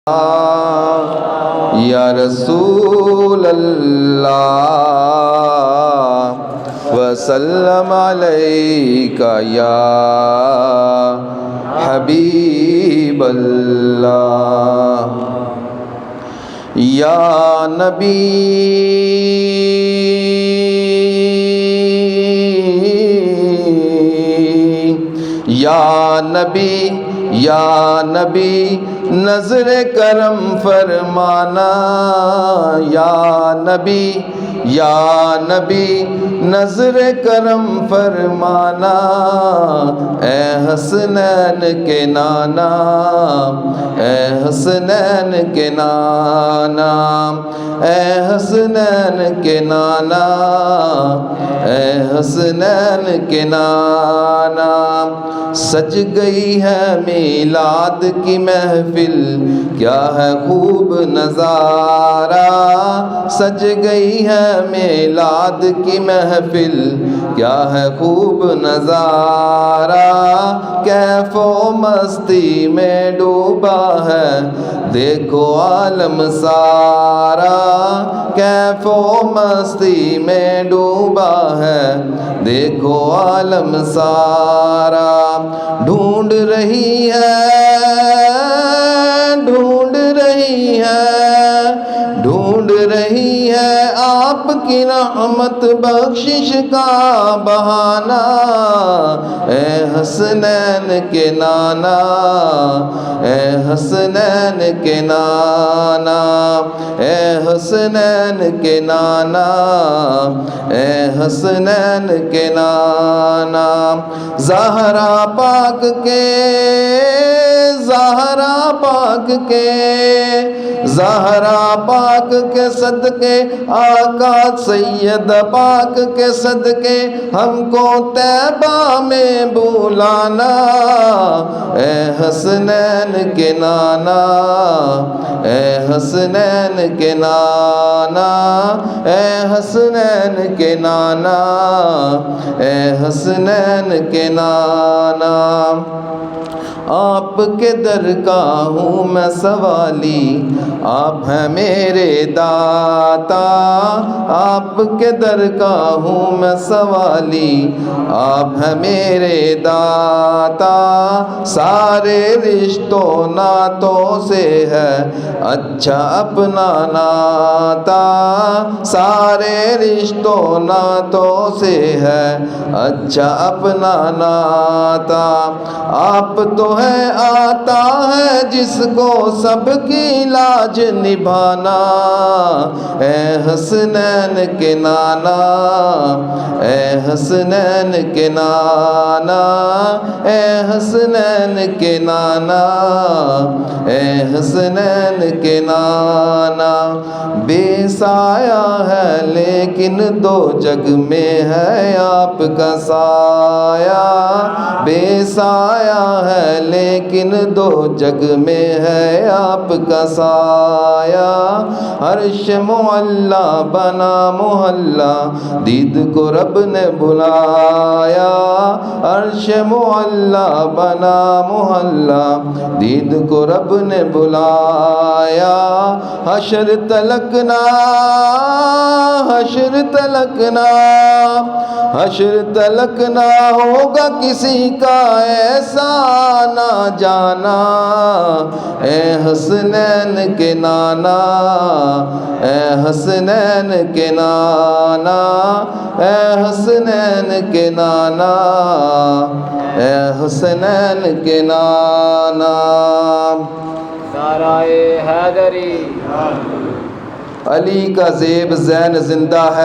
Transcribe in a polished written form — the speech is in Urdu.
یا رسول اللہ وسلم علیک یا حبیب اللہ یا نبی یا نبی یا نبی نظر کرم فرمانا یا نبی یا نبی نظر کرم فرمانا اے حسنین کے نانا اے حسنین کے نانا اے حسنین کے نانا اے حسنین کے نانا سج گئی ہے میلاد کی محفل کیا ہے خوب نظارہ سج گئی ہے میلاد کی محفل کیا ہے خوب نظارہ کیف و مستی میں ڈوبا ہے دیکھو عالم سارا کیف و مستی میں ڈوبا ہے دیکھو عالم سارا ڈھونڈ رہی ہے ڈھونڈ رہی ہے ڈھونڈ رہی ہے آپ کی رحمت بخشش کا بہانہ اے حسنین کے نانا اے حسنین کے نانا اے حسنین کے نانا اے حسنین کے نانا زہرا پاک کے زہرا پاک کے زہرا پاک کے صدقے آقا سید پاک کے صدقے ہم کو طیبہ میں بلانا اے حسنین کے نانا اے حسنین کے نانا اے حسنین کے نانا اے حسنین کے نانا آپ کے در کا ہوں میں سوالی آپ ہیں میرے داتا آپ کے در کا ہوں میں سوالی آپ ہیں میرے داتا سارے رشتوں ناتوں سے ہے اچھا اپنا ناتا سارے رشتوں ناتوں سے ہے اچھا اپنا ناتا آپ تو ہے آتا ہے جس کو سب کی لاج نبھانا اے حسنین کے نانا اے حسنین کے نانا اے حسنین کے نانا اے حسنین کے نانا بے سایہ ہے لیکن دو جگ میں ہے آپ کا سایہ بے سایہ ہے لیکن دو جگ میں ہے آپ کا سایہ عرش معلا بنا محلہ دید کو رب نے بلایا عرش معلا بنا محلہ دید کو رب نے بلایا حشر تلکنا حشر تلکنا حشر تلکنا ہوگا کسی کا ایسا نہ جانا اے حسنین کے نانا اے حسنین کے نانا اے حسنین کے نانا اے حسنین کے نانا نعرہ حیدری علی کا زیب زین زندہ ہے